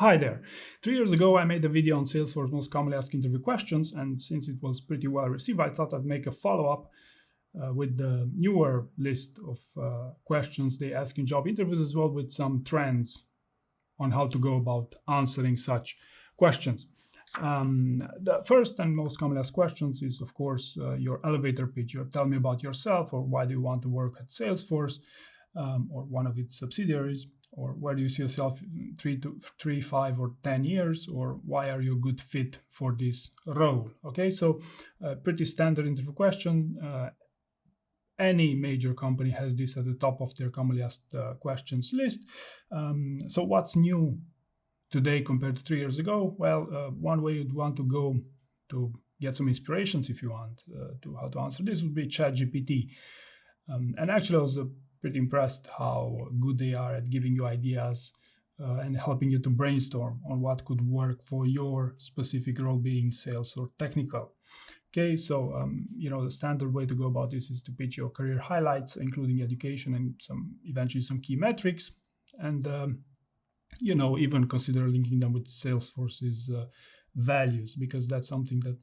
Hi there. 3 years ago, I made a video on Salesforce most commonly asked interview questions, and since it was pretty well received, I thought I'd make a follow-up with the newer list of questions they ask in job interviews, as well with some trends on how to go about answering such questions. The first and most commonly asked questions is, of course, your elevator pitch. Tell me about yourself, or why do you want to work at Salesforce, or one of its subsidiaries, or where do you see yourself in 3, 5, or 10 years, or why are you a good fit for this role? Okay, so pretty standard interview question. Any major company has this at the top of their commonly asked questions list. So what's new today compared to 3 years ago? Well, one way you'd want to go to get some inspirations, if you want, to how to answer this would be ChatGPT. And actually, I was pretty impressed how good they are at giving you ideas and helping you to brainstorm on what could work for your specific role, being sales or technical. Okay, so the standard way to go about this is to pitch your career highlights, including education and eventually some key metrics, and even consider linking them with Salesforce's values, because that's something that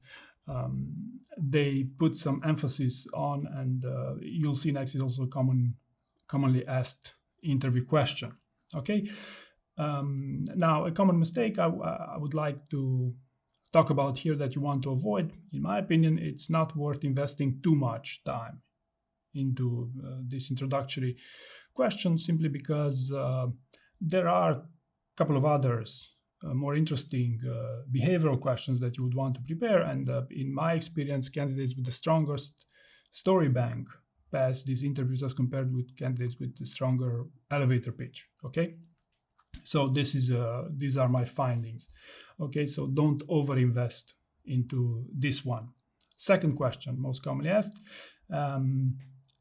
they put some emphasis on, and you'll see next is also commonly asked interview question. Okay, now a common mistake I would like to talk about here that you want to avoid. In my opinion, it's not worth investing too much time into this introductory question, simply because there are a couple of others more interesting behavioral questions that you would want to prepare. And in my experience, candidates with the strongest story bank pass these interviews as compared with candidates with the stronger elevator pitch. Okay, so these are my findings. Okay, so don't overinvest into this one. Second question, most commonly asked: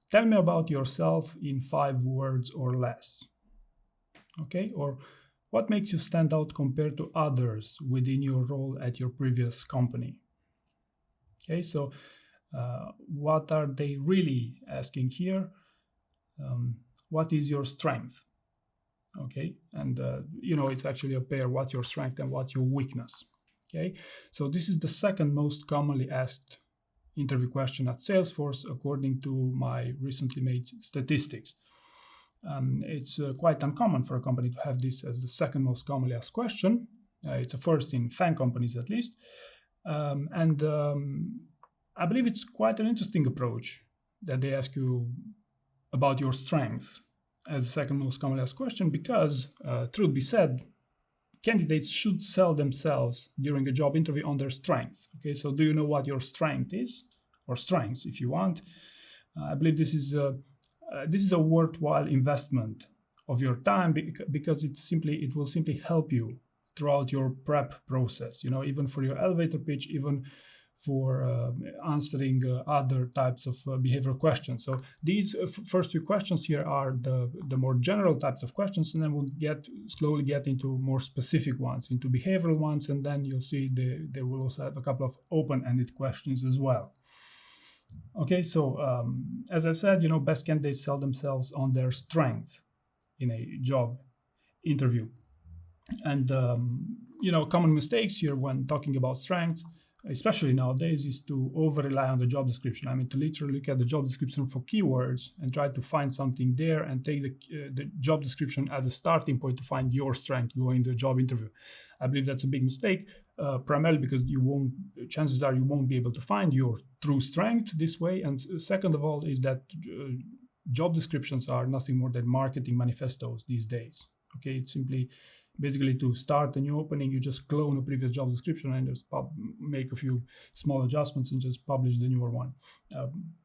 tell me about yourself in 5 words or less. Okay, or what makes you stand out compared to others within your role at your previous company? Okay, so what are they really asking here? What is your strength? Okay, and it's actually a pair: what's your strength and what's your weakness? Okay, so this is the second most commonly asked interview question at Salesforce, according to my recently made statistics. It's quite uncommon for a company to have this as the second most commonly asked question. It's a first in FAANG companies, at least. And I believe it's quite an interesting approach that they ask you about your strength as the second most commonly asked question, because, truth be said, candidates should sell themselves during a job interview on their strengths. Okay, so do you know what your strength is, or strengths, if you want? I believe this is a worthwhile investment of your time, because it will simply help you throughout your prep process. Even for your elevator pitch, even for answering other types of behavioral questions. So these first 2 questions here are the more general types of questions, and then we'll slowly get into more specific ones, into behavioral ones, and then you'll see they will also have a couple of open-ended questions as well. Okay, so as I've said, best candidates sell themselves on their strength in a job interview. And common mistakes here when talking about strength, especially nowadays, is to over-rely on the job description. I mean, to literally look at the job description for keywords and try to find something there, and take the job description as the starting point to find your strength going to the job interview. I believe that's a big mistake, primarily because chances are you won't be able to find your true strength this way. And second of all is that job descriptions are nothing more than marketing manifestos these days. Okay, it's simply basically to start a new opening, you just clone a previous job description and just make a few small adjustments and just publish the newer one.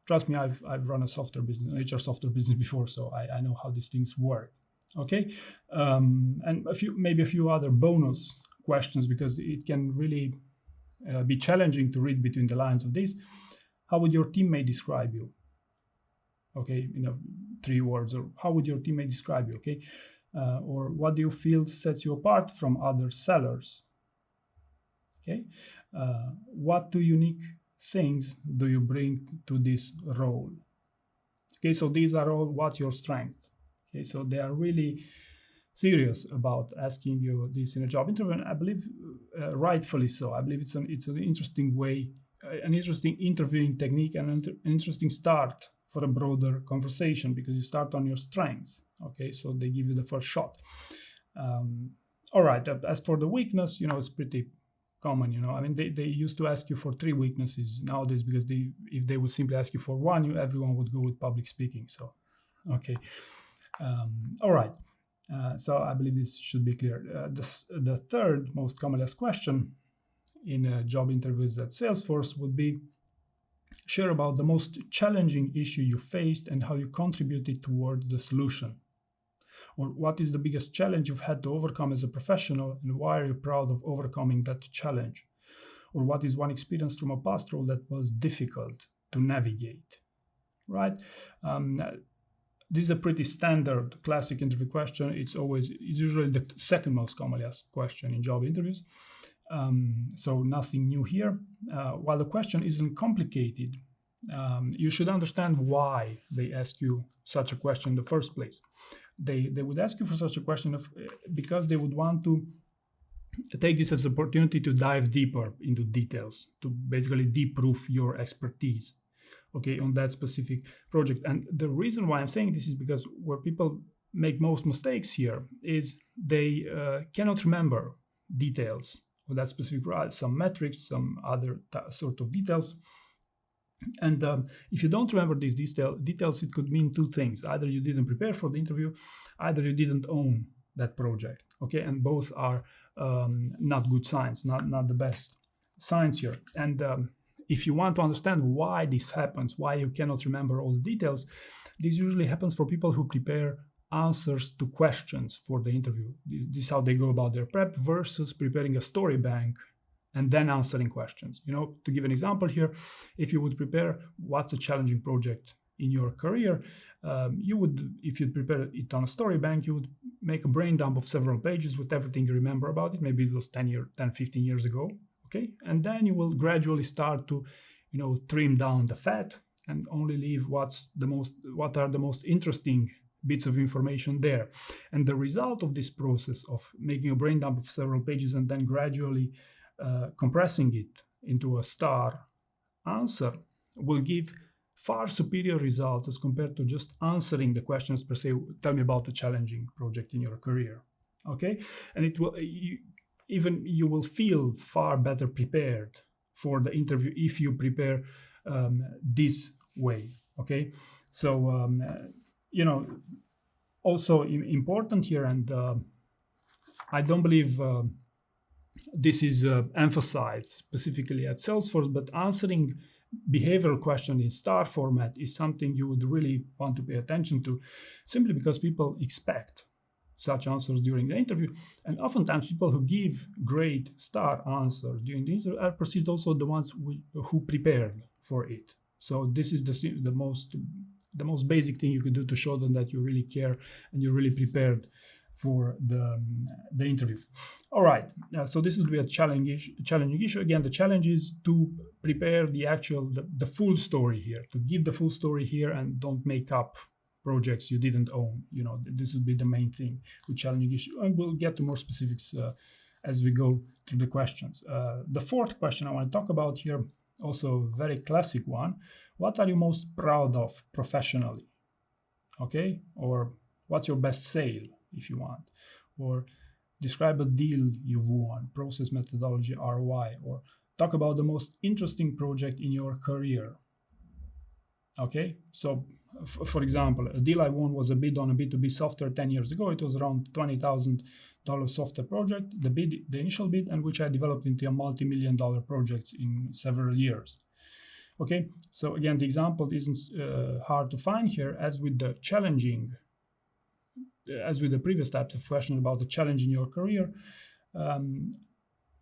Trust me, I've run a software business, an HR software business before, so I know how these things work. Okay, and maybe a few other bonus questions, because it can really be challenging to read between the lines of this. How would your teammate describe you? Okay, 3 words. Or how would your teammate describe you? Okay. Or what do you feel sets you apart from other sellers? Okay, what 2 unique things do you bring to this role? Okay, so these are all what's your strength. Okay, so they are really serious about asking you this in a job interview, and I believe rightfully so. I believe it's an interesting way, an interesting interviewing technique, and an interesting start for a broader conversation, because you start on your strengths. Okay, so they give you the first shot. All right. As for the weakness, it's pretty common. I mean, they used to ask you for 3 weaknesses nowadays, because if they would simply ask you for one, everyone would go with public speaking. So, okay. All right. So I believe this should be clear. The third most commonly asked question in job interviews at Salesforce would be, share about the most challenging issue you faced and how you contributed toward the solution. Or what is the biggest challenge you've had to overcome as a professional, and why are you proud of overcoming that challenge? Or what is one experience from a past role that was difficult to navigate? Right? This is a pretty standard classic interview question. It's usually the second most commonly asked question in job interviews. So nothing new here. While the question isn't complicated, you should understand why they ask you such a question in the first place. They would ask you for such a question because they would want to take this as an opportunity to dive deeper into details, to basically deep-proof your expertise, okay, on that specific project. And the reason why I'm saying this is because where people make most mistakes here is they cannot remember details of that specific project, some metrics, some other sort of details. And if you don't remember these details, it could mean 2 things. Either you didn't prepare for the interview, either you didn't own that project. Okay, and both are not good signs, not the best signs here. And if you want to understand why this happens, why you cannot remember all the details, this usually happens for people who prepare answers to questions for the interview. This is how they go about their prep, versus preparing a story bank and then answering questions. To give an example here, if you would prepare what's a challenging project in your career, if you'd prepare it on a story bank, you would make a brain dump of several pages with everything you remember about it. Maybe it was 10, 15 years ago, okay? And then you will gradually start to, trim down the fat and only leave what are the most interesting bits of information there. And the result of this process of making a brain dump of several pages and then gradually compressing it into a star answer will give far superior results as compared to just answering the questions per se. Tell me about a challenging project in your career. Okay, and it will you will feel far better prepared for the interview if you prepare this way. Okay, so also important here, and I don't believe this is emphasized specifically at Salesforce, but answering behavioral question in star format is something you would really want to pay attention to, simply because people expect such answers during the interview. And oftentimes people who give great star answers during the interview are perceived also the ones who prepared for it. So this is the most basic thing you could do to show them that you really care and you're really prepared for the interview. All right, so this would be a challenging issue. Again, the challenge is to prepare the full story here, to give the full story here, and don't make up projects you didn't own. This would be the main thing with challenging issue, and we'll get to more specifics as we go through the questions. The fourth question I want to talk about here, also a very classic one: what are you most proud of professionally? Okay, or what's your best sale, if you want, or describe a deal you've won, process, methodology, ROI, or talk about the most interesting project in your career. Okay, so for example, a deal I won was a bid on a B2B software 10 years ago. It was around $20,000 software project, the initial bid, and which I developed into a multi-million-dollar projects in several years. Okay, so again, the example isn't hard to find here. As with the previous types of questions about the challenge in your career,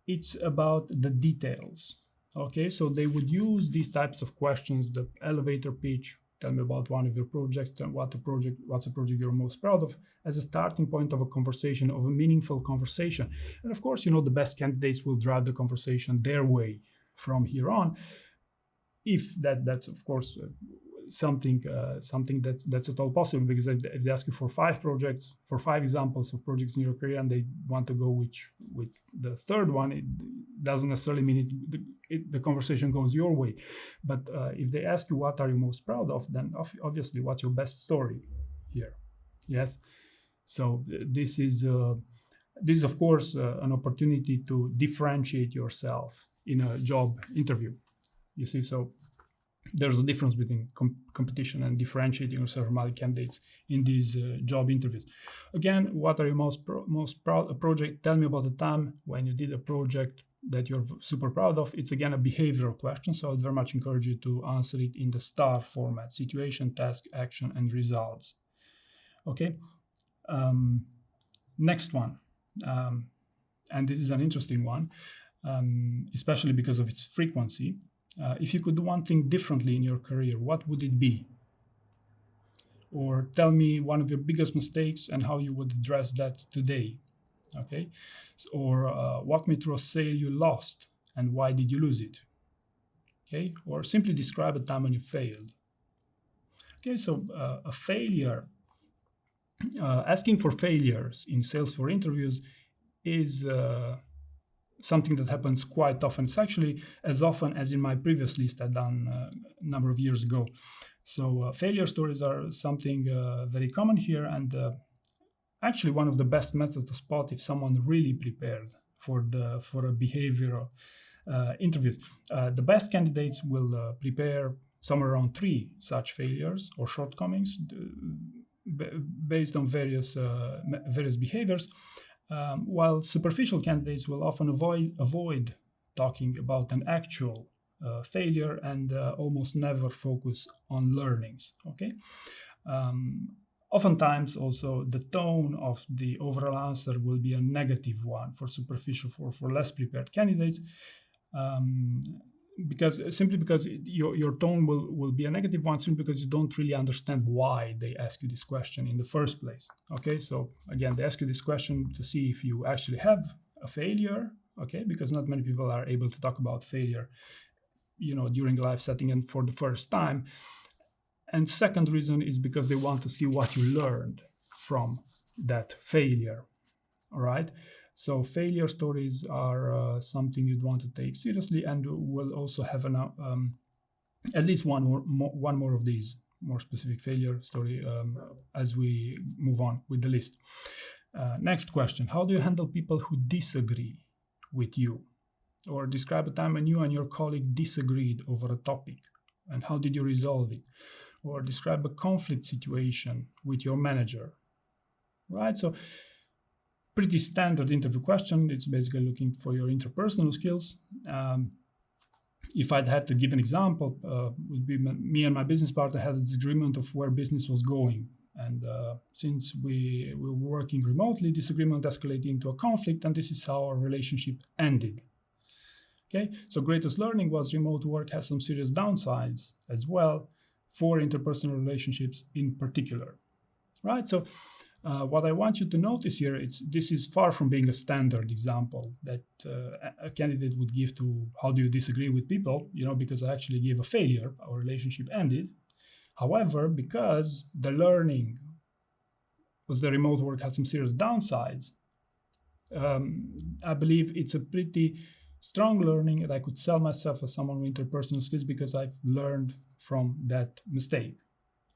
it's about the details. Okay, so they would use these types of questions, the elevator pitch, tell me about one of your projects, and what's a project you're most proud of, as a starting point of a conversation, of a meaningful conversation. And of course, the best candidates will drive the conversation their way from here on. If that's of course something that's at all possible, because if they ask you for 5 projects, for 5 examples of projects in your career, and they want to go with the third one, it doesn't necessarily mean the conversation goes your way. But if they ask you what are you most proud of, then obviously what's your best story here. Yes. So this is of course an opportunity to differentiate yourself in a job interview. You see, so there's a difference between competition and differentiating yourself from other candidates in these job interviews. Again, what are you most proud of? A project, tell me about the time when you did a project that you're super proud of. It's again a behavioral question, so I'd very much encourage you to answer it in the STAR format: situation, task, action, and results. Okay. Next one, and this is an interesting one, especially because of its frequency. If you could do one thing differently in your career, what would it be? Or tell me one of your biggest mistakes and how you would address that today. Okay. Or walk me through a sale you lost and why did you lose it? Okay. Or simply describe a time when you failed. Okay. So a failure, asking for failures in Salesforce interviews is something that happens quite often. It's actually as often as in my previous list I'd done a number of years ago. So failure stories are something very common here, and actually one of the best methods to spot if someone really prepared for a behavioral interviews. The best candidates will prepare somewhere around 3 such failures or shortcomings based on various behaviors. While superficial candidates will often avoid talking about an actual failure and almost never focus on learnings. Okay. Oftentimes, also the tone of the overall answer will be a negative one for superficial, for less prepared candidates, because your tone will be a negative one, simply because you don't really understand why they ask you this question in the first place. Okay, so again, they ask you this question to see if you actually have a failure. Okay, because not many people are able to talk about failure, during a live setting and for the first time. And second reason is because they want to see what you learned from that failure. All right. So failure stories are something you'd want to take seriously, and we'll also have at least one more of these more specific failure story as we move on with the list. Next question: how do you handle people who disagree with you? Or describe a time when you and your colleague disagreed over a topic, and how did you resolve it? Or describe a conflict situation with your manager. Right? So pretty standard interview question. It's basically looking for your interpersonal skills. If I'd had to give an example, would be me and my business partner had a disagreement of where business was going. And since we were working remotely, disagreement escalated into a conflict, and this is how our relationship ended. Okay, so greatest learning was remote work has some serious downsides as well for interpersonal relationships in particular. Right, so what I want you to notice here, this is far from being a standard example that a candidate would give to how do you disagree with people, because I actually gave a failure, our relationship ended. However, because the learning was the remote work had some serious downsides, I believe it's a pretty strong learning that I could sell myself as someone with interpersonal skills because I've learned from that mistake.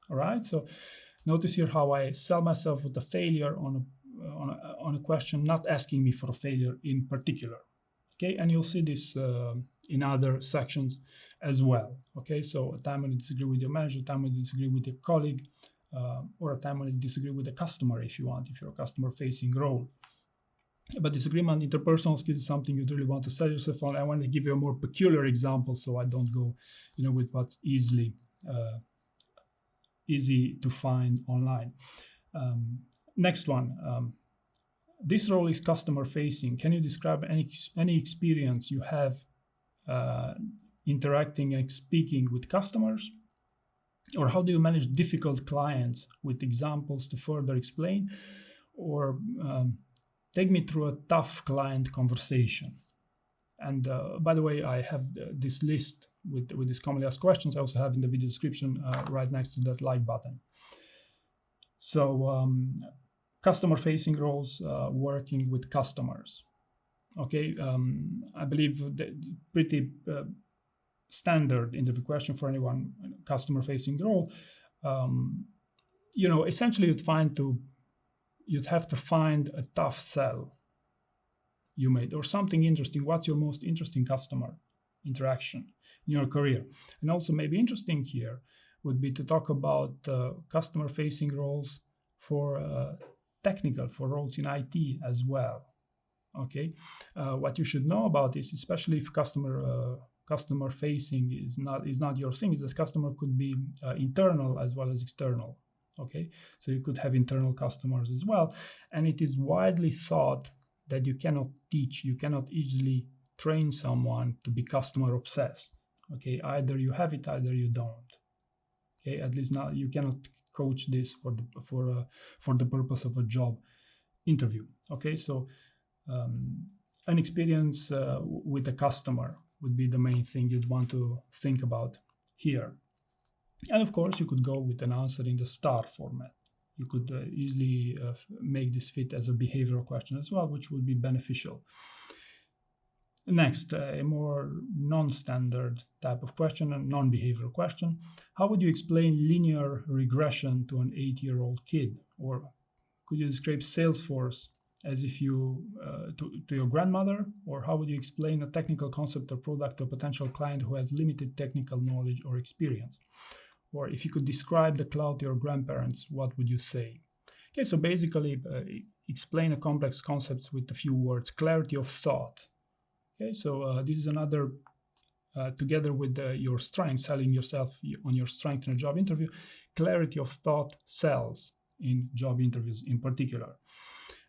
All right, so notice here how I sell myself with a failure on a question, not asking me for a failure in particular. Okay, and you'll see this in other sections as well. Okay, so a time when you disagree with your manager, a time when you disagree with your colleague, or a time when you disagree with a customer if you're a customer-facing role. But disagreement, interpersonal skills is something you really want to sell yourself on. I want to give you a more peculiar example so I don't go, with what's easy to find online. Next one. This role is customer facing. Can you describe any experience you have interacting and speaking with customers? Or how do you manage difficult clients with examples to further explain? Or take me through a tough client conversation. And by the way, I have this list with these commonly asked questions. I also have in the video description right next to that like button. So customer-facing roles, working with customers. Okay, I believe that pretty standard interview question for anyone customer-facing role. Essentially you'd have to find a tough sell you made or something interesting. What's your most interesting customer interaction in your career? And also maybe interesting here would be to talk about customer-facing roles for for roles in IT as well. Okay, what you should know about this, especially if customer facing is not your thing, is that customer could be internal as well as external. Okay, so you could have internal customers as well, and it is widely thought that you cannot easily train someone to be customer obsessed. Okay, either you have it, either you don't. Okay, at least now you cannot coach this for the purpose of a job interview. Okay, so an experience with a customer would be the main thing you'd want to think about here. And of course, you could go with an answer in the STAR format. You could easily make this fit as a behavioral question as well, which would be beneficial. Next, a more non-standard type of question, a non-behavioral question. How would you explain linear regression to an 8-year-old kid? Or could you describe Salesforce as if you to your grandmother? Or how would you explain a technical concept or product to a potential client who has limited technical knowledge or experience? Or if you could describe the cloud to your grandparents, what would you say? Okay, so basically explain a complex concepts with a few words. Clarity of thought. Okay, so this is another, together with your strength, selling yourself on your strength in a job interview, clarity of thought sells in job interviews in particular.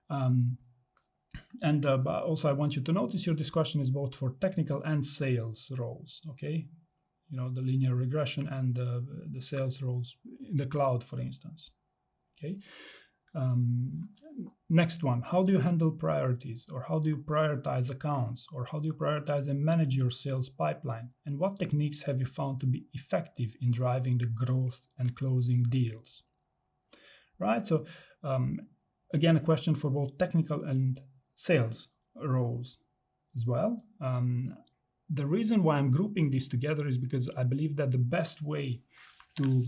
And also I want you to notice here this question is both for technical and sales roles, okay? The linear regression and the sales roles in the cloud, for instance, okay? Next one, how do you handle priorities, or how do you prioritize accounts, or how do you prioritize and manage your sales pipeline? And what techniques have you found to be effective in driving the growth and closing deals? Right, so again, a question for both technical and sales roles as well. The reason why I'm grouping these together is because I believe that the best way to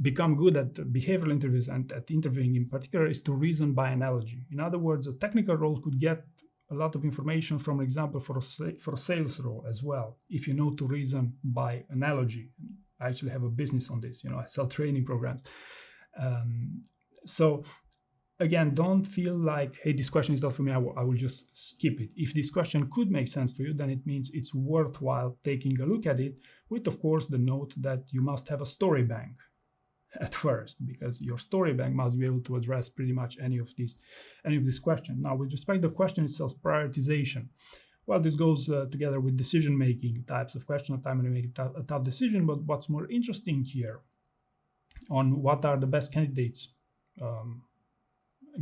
become good at behavioral interviews and at interviewing in particular is to reason by analogy. In other words, a technical role could get a lot of information from example for a sales role as well, if you know to reason by analogy. I actually have a business on this, I sell training programs. So again, don't feel like, hey, this question is not for me, I will just skip it. If this question could make sense for you, then it means it's worthwhile taking a look at it, with, of course, the note that you must have a story bank at first, because your story bank must be able to address pretty much any of these questions. Now, with respect to the question itself, prioritization. Well, this goes together with decision-making types of questions, a time when you make a tough decision, but what's more interesting here on what are the best candidates,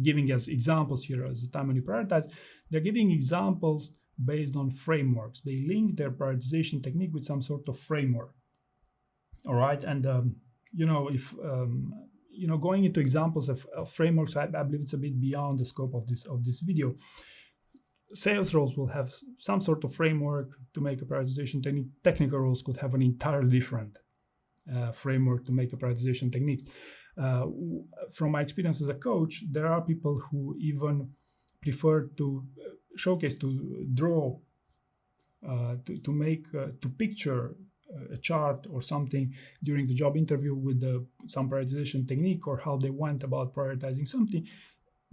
giving us examples here as the time when you prioritize, they're giving examples based on frameworks. They link their prioritization technique with some sort of framework. All right, and if going into examples of frameworks, I believe it's a bit beyond the scope of this video. Sales roles will have some sort of framework to make a prioritization technique. Technical roles could have an entirely different framework to make a prioritization techniques. From my experience as a coach, there are people who even prefer to showcase, to draw, to picture a chart or something during the job interview with some prioritization technique, or how they went about prioritizing something,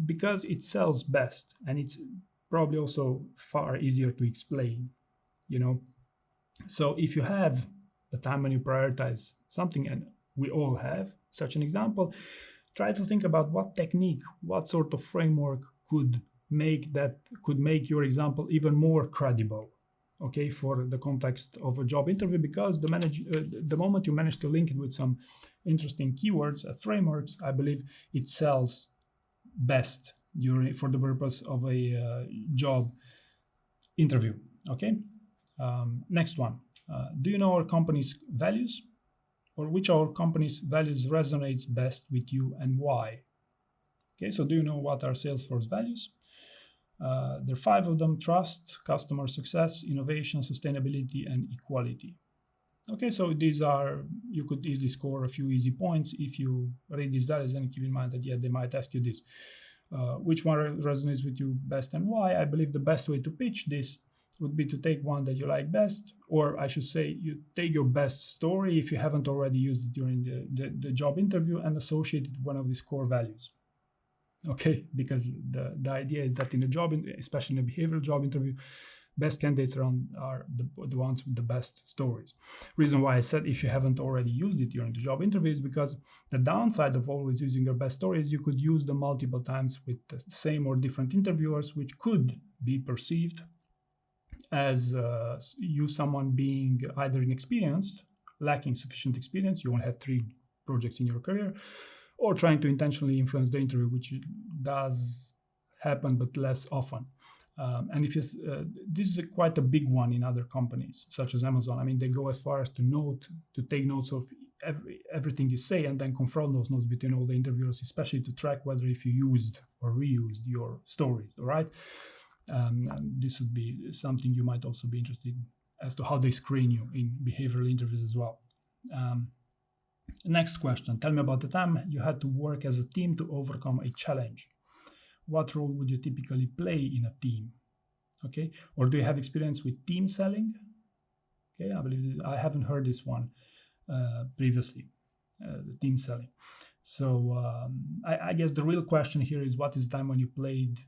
because it sells best, and it's probably also far easier to explain, So if you have a time when you prioritize something, and we all have such an example, try to think about what technique, what sort of framework could make your example even more credible, okay, for the context of a job interview, because the moment you manage to link it with some interesting keywords, frameworks, I believe it sells best for the purpose of a job interview. Okay, next one. Do you know our company's values? Or which of our company's values resonates best with you and why? Okay, so do you know what are Salesforce values? There are 5 of them: trust, customer success, innovation, sustainability, and equality. Okay, so these are, you could easily score a few easy points if you read these values, and keep in mind that, yeah, they might ask you this. Which one resonates with you best and why? I believe the best way to pitch this would be to take one that you like best, or I should say, you take your best story if you haven't already used it during the job interview, and associate it with one of these core values. Okay, because the idea is that in a job, especially in a behavioral job interview, best candidates are the ones with the best stories. Reason why I said if you haven't already used it during the job interview is because the downside of always using your best story is you could use them multiple times with the same or different interviewers, which could be perceived as you someone being either inexperienced, lacking sufficient experience, you only have 3 projects in your career, or trying to intentionally influence the interview, which does happen but less often. And if you, this is quite a big one in other companies, such as Amazon. I mean, they go as far as to take notes of everything you say, and then confront those notes between all the interviewers, especially to track whether if you used or reused your stories, all right? And this would be something you might also be interested in, as to how they screen you in behavioral interviews as well. Next question. Tell me about the time you had to work as a team to overcome a challenge. What role would you typically play in a team? Okay, or do you have experience with team selling? Okay, I believe I haven't heard this one previously, the team selling. So I guess the real question here is, what is the time when you played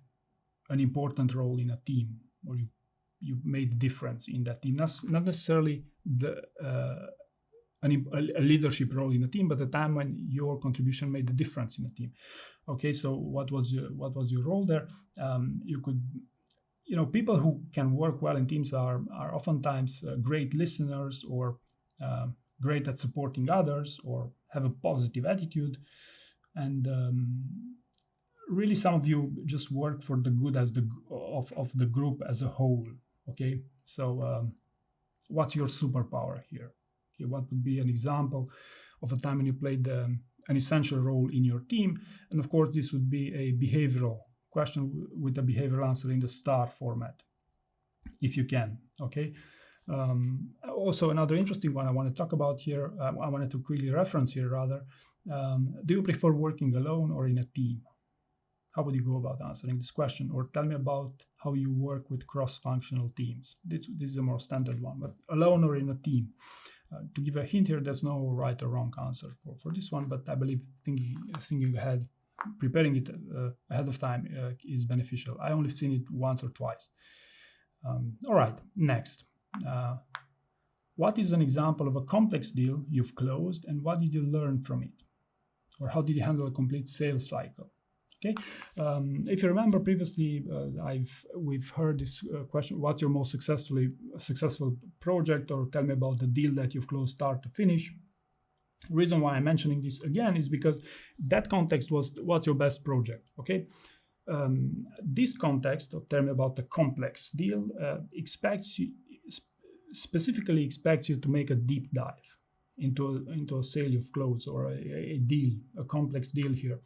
an important role in a team, or you made a difference in that team? Not necessarily a leadership role in a team, but the time when your contribution made a difference in a team. Okay, so what was your role there? You could, people who can work well in teams are oftentimes great listeners, or great at supporting others, or have a positive attitude, and really some of you just work for the good of the group as a whole. Okay, so what's your superpower here? Okay, what would be an example of a time when you played an essential role in your team? And of course, this would be a behavioral question with a behavioral answer in the STAR format, if you can. Okay. Also, another interesting one I want to talk about here, I wanted to quickly reference here rather. Do you prefer working alone or in a team? How would you go about answering this question? Or tell me about how you work with cross-functional teams. This is a more standard one, but alone or in a team. To give a hint here, there's no right or wrong answer for this one, but I believe thinking ahead, preparing it ahead of time is beneficial. I only seen it once or twice. All right, next. What is an example of a complex deal you've closed, and what did you learn from it? Or how did you handle a complete sales cycle? Okay, if you remember previously, we've heard this question: what's your most successful project, or tell me about the deal that you've closed start to finish. The reason why I'm mentioning this again is because that context was, what's your best project? Okay, this context of tell me about the complex deal specifically expects you to make a deep dive into a sale you've closed, or a deal, a complex deal here.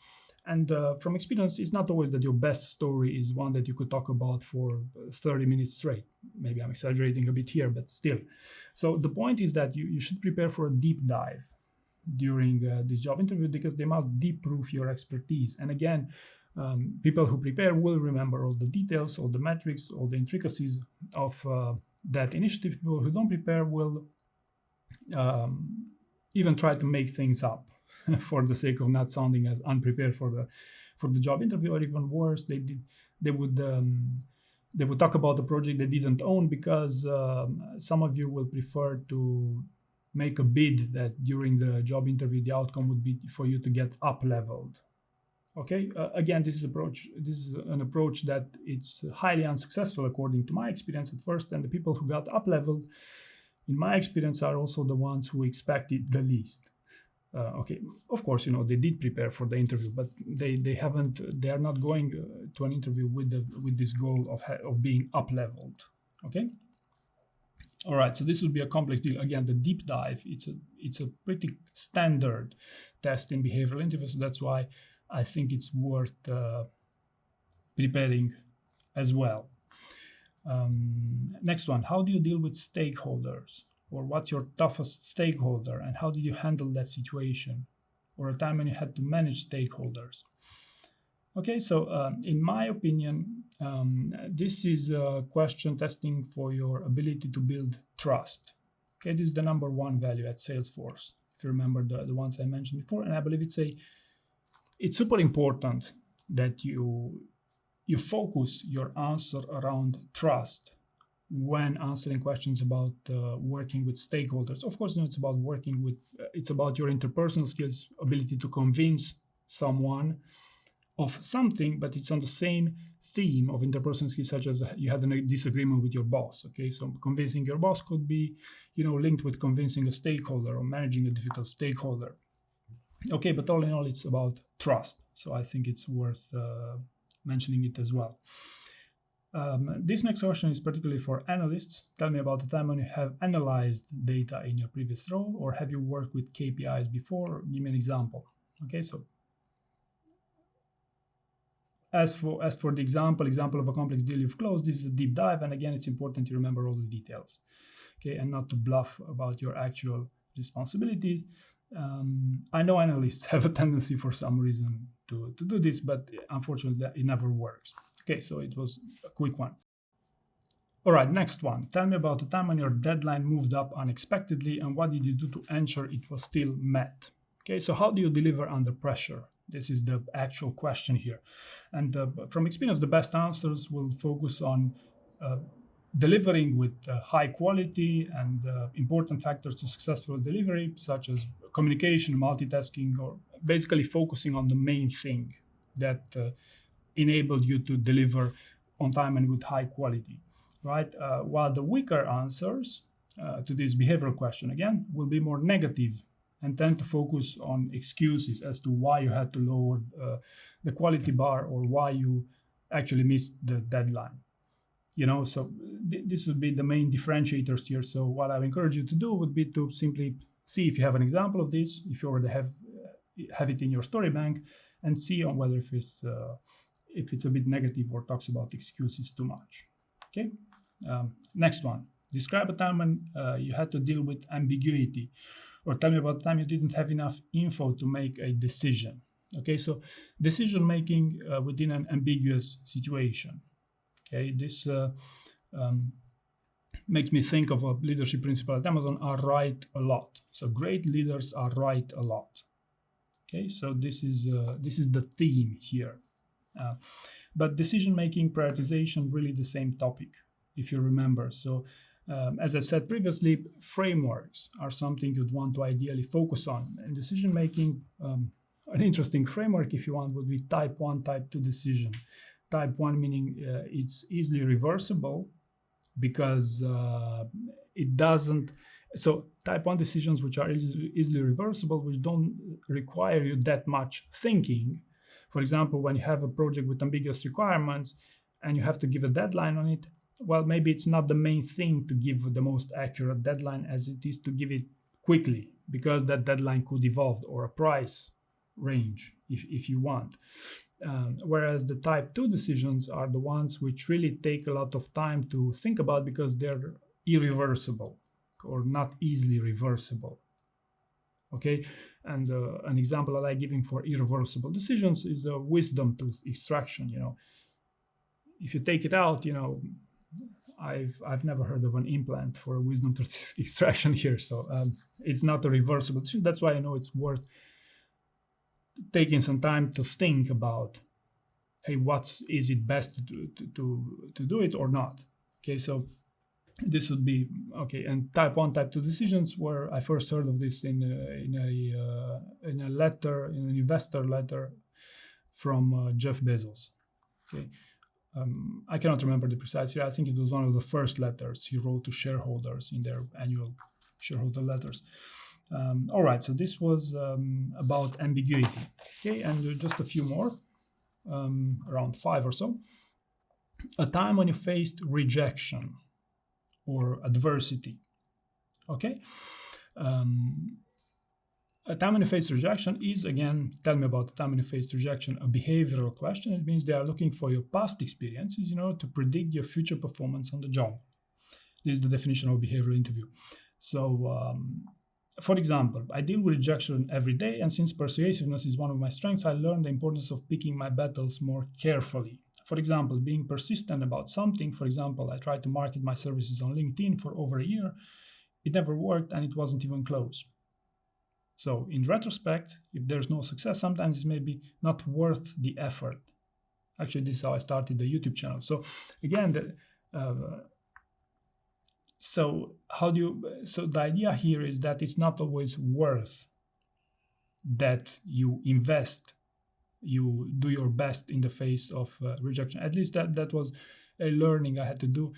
And from experience, it's not always that your best story is one that you could talk about for 30 minutes straight. Maybe I'm exaggerating a bit here, but still. So the point is that you should prepare for a deep dive during this job interview, because they must deep proof your expertise. And again, people who prepare will remember all the details, all the metrics, all the intricacies of that initiative. People who don't prepare will even try to make things up for the sake of not sounding as unprepared for the job interview, or even worse, they would talk about the project they didn't own, because some of you will prefer to make a bid that during the job interview the outcome would be for you to get up leveled. Okay, again, this is an approach that it's highly unsuccessful according to my experience at first, and the people who got up leveled, in my experience, are also the ones who expected the least. Okay, of course, they did prepare for the interview, but they are not going to an interview with this goal of being up leveled. Okay, All right, so this would be a complex deal. Again, the deep dive, it's a pretty standard test in behavioral interviews. So that's why I think it's worth preparing as well. Next one, how do you deal with stakeholders? Or what's your toughest stakeholder and how did you handle that situation? Or a time when you had to manage stakeholders? Okay, so in my opinion, this is a question testing for your ability to build trust. Okay, this is the number one value at Salesforce, if you remember the ones I mentioned before. And I believe it's super important that you focus your answer around trust when answering questions about working with stakeholders. Of course, it's about working with, it's about your interpersonal skills, ability to convince someone of something, but it's on the same theme of interpersonal skills, such as you had a disagreement with your boss. Okay, so convincing your boss could be, linked with convincing a stakeholder or managing a difficult stakeholder. Okay, but all in all, it's about trust. So I think it's worth mentioning it as well. This next question is particularly for analysts. Tell me about the time when you have analyzed data in your previous role, or have you worked with KPIs before? Give me an example. Okay, so as for the example of a complex deal you've closed, this is a deep dive, and again, it's important to remember all the details, okay, and not to bluff about your actual responsibility. I know analysts have a tendency for some reason to do this, but unfortunately, it never works. Okay, so it was a quick one. All right, next one. Tell me about the time when your deadline moved up unexpectedly, and what did you do to ensure it was still met? Okay, so how do you deliver under pressure? This is the actual question here. And from experience, the best answers will focus on delivering with high quality and important factors to successful delivery, such as communication, multitasking, or basically focusing on the main thing that enabled you to deliver on time and with high quality, right? While the weaker answers to this behavioral question, again, will be more negative and tend to focus on excuses as to why you had to lower the quality bar or why you actually missed the deadline. So this would be the main differentiators here. So what I would encourage you to do would be to simply see if you have an example of this, if you already have it in your story bank, and see on whether if it's a bit negative or talks about excuses too much. Okay. Next one. Describe a time when you had to deal with ambiguity, or tell me about the time you didn't have enough info to make a decision. Okay, so decision making within an ambiguous situation. Okay, this makes me think of a leadership principle at Amazon: are right a lot. So great leaders are right a lot. Okay, so this is the theme here. But decision making, prioritization, really the same topic, if you remember. So as I said previously, frameworks are something you'd want to ideally focus on. And decision making, an interesting framework, if you want, would be type 1, type 2 decision. Type 1 meaning it's easily reversible because it doesn't. So type 1 decisions which are easily reversible, which don't require you that much thinking. For example, when you have a project with ambiguous requirements and you have to give a deadline on it, well, maybe it's not the main thing to give the most accurate deadline as it is to give it quickly, because that deadline could evolve, or a price range if you want. Whereas the type 2 decisions are the ones which really take a lot of time to think about because they're irreversible or not easily reversible. Okay, and an example I like giving for irreversible decisions is a wisdom tooth extraction. If you take it out, I've never heard of an implant for a wisdom tooth extraction here, so it's not a reversible decision. That's why I know it's worth taking some time to think about, hey, is it best to do it or not? Okay, so this would be okay. And type 1, type 2 decisions, where I first heard of this in a letter, in an investor letter from Jeff Bezos. Okay. I cannot remember the precise year. I think it was one of the first letters he wrote to shareholders in their annual shareholder letters. All right, so this was about ambiguity. Okay, and just a few more, around 5 or so. A time when you faced rejection, or adversity. Okay. A time and face rejection is, again, tell me about the time and face rejection, a behavioral question. It means they are looking for your past experiences in order to predict your future performance on the job. This is the definition of behavioral interview. So, for example, I deal with rejection every day, and since persuasiveness is one of my strengths, I learned the importance of picking my battles more carefully. For example, being persistent about something. For example, I tried to market my services on LinkedIn for over a year. It never worked, and it wasn't even close. So in retrospect, if there's no success, sometimes it may be not worth the effort. Actually, this is how I started the YouTube channel. So again, so the idea here is that it's not always worth that you invest, you do your best in the face of rejection. At least that was a learning I had to do,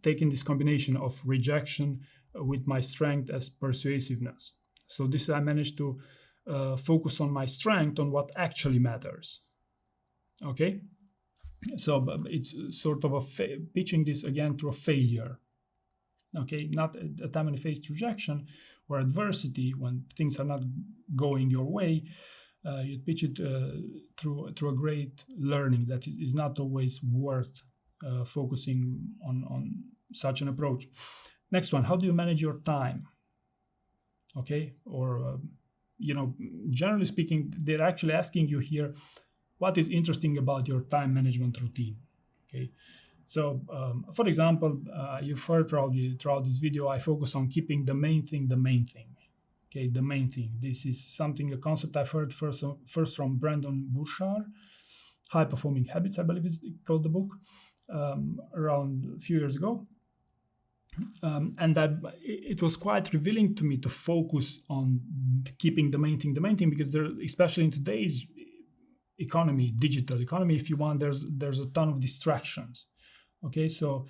taking this combination of rejection with my strength as persuasiveness. So this I managed to focus on my strength, on what actually matters. Okay, so it's sort of pitching this again to a failure. Okay, not a time and face rejection or adversity when things are not going your way. You pitch it through a great learning that is not always worth focusing on such an approach. Next one, how do you manage your time? Okay, or generally speaking, they're actually asking you here, what is interesting about your time management routine? Okay, so for example, you've heard probably throughout this video, I focus on keeping the main thing. Okay, the main thing. This is a concept I've heard first from Brandon Burchard, High Performing Habits, I believe it's called the book, around a few years ago. And it was quite revealing to me to focus on keeping the main thing, because especially in today's economy, digital economy, if you want, there's a ton of distractions. Okay, so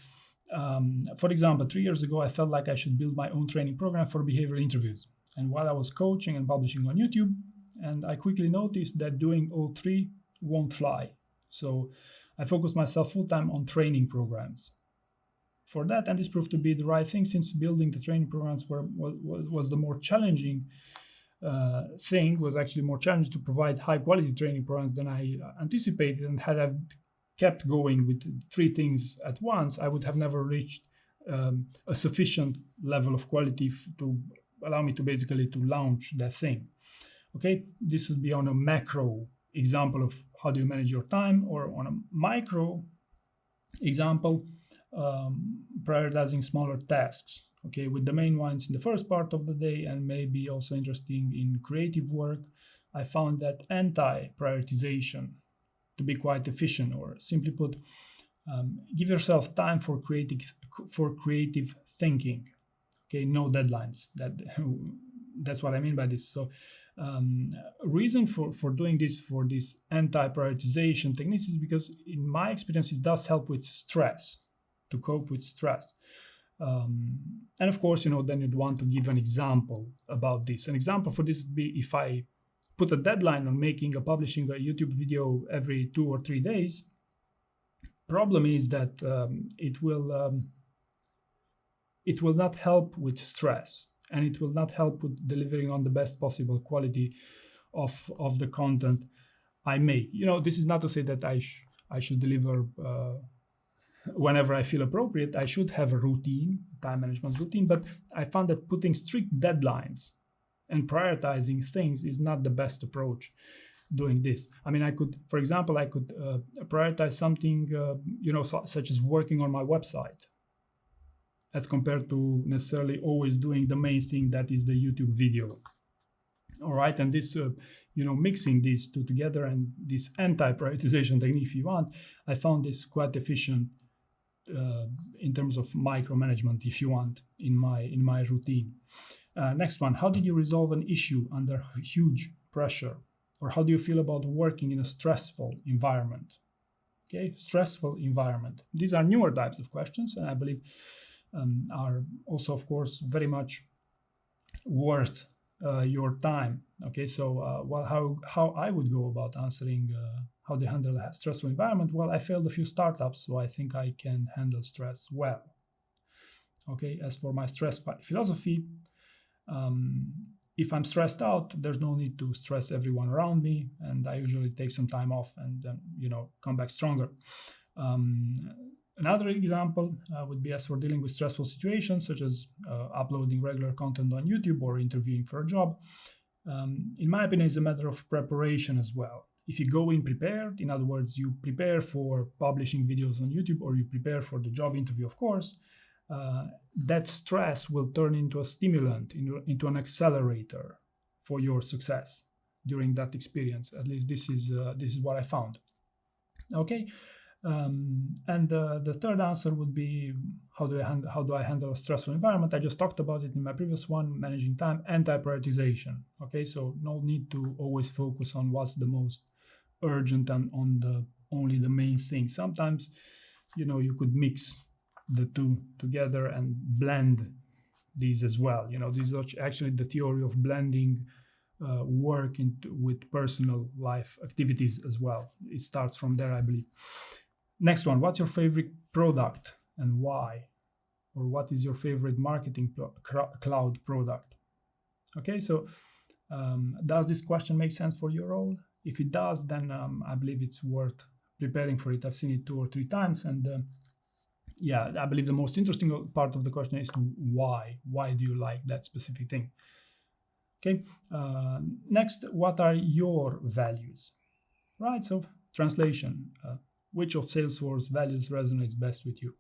for example, 3 years ago, I felt like I should build my own training program for behavioral interviews. And while I was coaching and publishing on YouTube, and I quickly noticed that doing all three won't fly. So I focused myself full-time on training programs for that, and this proved to be the right thing, since building the training programs was the more challenging thing. Was actually more challenging to provide high quality training programs than I anticipated, and had I kept going with three things at once, I would have never reached a sufficient level of quality to allow me to basically to launch that thing. Okay, this would be on a macro example of how do you manage your time, or on a micro example, prioritizing smaller tasks, okay, with the main ones in the first part of the day, and maybe also interesting in creative work. I found that anti-prioritization to be quite efficient, or simply put, give yourself time for creative thinking. Okay, no deadlines. That's what I mean by this. So reason for doing this, for this anti-prioritization techniques, is because in my experience it does help with stress, to cope with stress. And of course, then you'd want to give an example about this. An example for this would be if I put a deadline on publishing a YouTube video every 2 or 3 days. Problem is that it will not help with stress, and it will not help with delivering on the best possible quality of the content I make. This is not to say that I should deliver whenever I feel appropriate. I should have a routine, time management routine, but I found that putting strict deadlines and prioritizing things is not the best approach doing this. I mean, for example, I could prioritize something, such as working on my website, as compared to necessarily always doing the main thing, that is the YouTube video. All right, and this, mixing these two together, and this anti-prioritization technique, if you want, I found this quite efficient in terms of micromanagement, if you want, in my routine. Next one, how did you resolve an issue under huge pressure? Or how do you feel about working in a stressful environment? Okay, stressful environment. These are newer types of questions, and I believe are also, of course, very much worth your time. Okay, so how I would go about answering how they handle a stressful environment. Well, I failed a few startups, so I think I can handle stress well. Okay, as for my stress philosophy, if I'm stressed out, there's no need to stress everyone around me, and I usually take some time off and then, come back stronger. Another example would be as for dealing with stressful situations, such as uploading regular content on YouTube or interviewing for a job. In my opinion, it's a matter of preparation as well. If you go in prepared, in other words, you prepare for publishing videos on YouTube, or you prepare for the job interview, of course, that stress will turn into a stimulant, into an accelerator for your success during that experience. At least this is what I found. Okay, and the third answer would be, how do I handle a stressful environment? I just talked about it in my previous one, managing time, anti-prioritization. Okay, so no need to always focus on what's the most urgent and on only the main thing. Sometimes, you could mix the two together and blend these as well. This is actually the theory of blending work with personal life activities as well. It starts from there, I believe. Next one, what's your favorite product and why? Or what is your favorite marketing cloud product? Okay, so does this question make sense for your role? If it does, then I believe it's worth preparing for it. I've seen it 2 or 3 times, and yeah, I believe the most interesting part of the question is why. Why do you like that specific thing? Okay, next, what are your values? Right, so translation. Which of Salesforce values resonates best with you?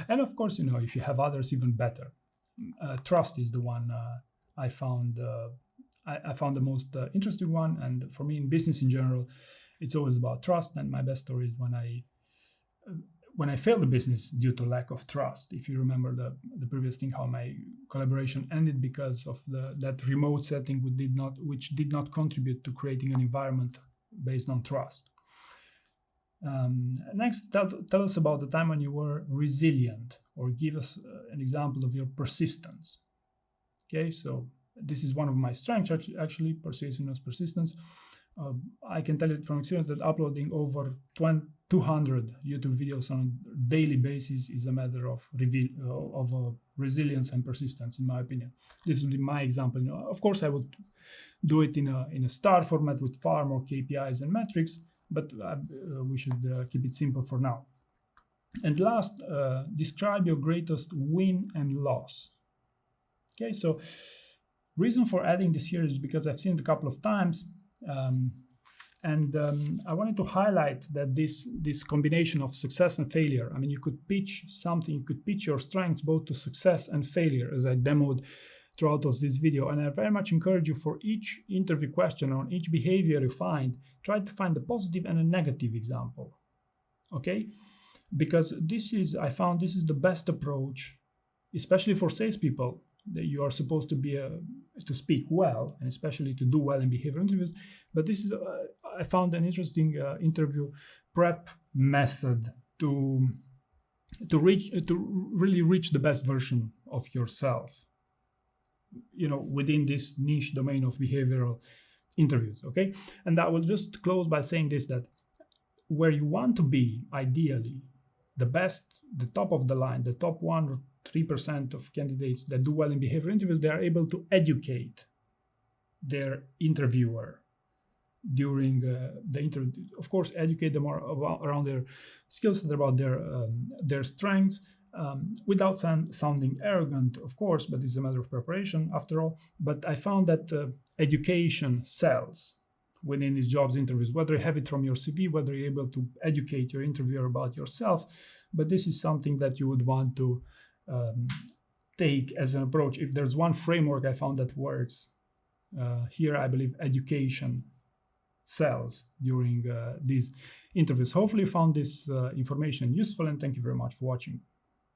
And of course, if you have others, even better. Trust is the one I found the most interesting one. And for me, in business in general, it's always about trust. And my best story is when I failed the business due to lack of trust. If you remember the previous thing, how my collaboration ended because of that remote setting, which did not contribute to creating an environment based on trust. Next, tell us about the time when you were resilient, or give us an example of your persistence. Okay, so this is one of my strengths, actually, persistence. I can tell you from experience that uploading over 200 YouTube videos on a daily basis is a matter of resilience and persistence, in my opinion. This would be my example. Of course, I would do it in a star format with far more KPIs and metrics, but we should keep it simple for now. And last, describe your greatest win and loss. Okay, so reason for adding this here is because I've seen it a couple of times, and I wanted to highlight that this combination of success and failure. I mean, you could pitch something, you could pitch your strengths both to success and failure, as I demoed throughout this video. And I very much encourage you, for each interview question, on each behavior you find, try to find a positive and a negative example. Okay, because I found this is the best approach, especially for salespeople. That you are supposed to speak well, and especially to do well in behavioral interviews. But this is I found an interesting interview prep method to really reach the best version of yourself, within this niche domain of behavioral interviews. Okay, and I will just close by saying this, that where you want to be, ideally, the best, the top of the line, the top 1 or 3% of candidates that do well in behavioral interviews, they are able to educate their interviewer during the interview. Of course, educate them around their skills, about their strengths, without sounding arrogant, of course, but it's a matter of preparation after all. But I found that education sells within these jobs interviews, whether you have it from your CV, whether you're able to educate your interviewer about yourself. But this is something that you would want to take as an approach. If there's one framework I found that works, here I believe education sells during these interviews. Hopefully you found this information useful, and thank you very much for watching.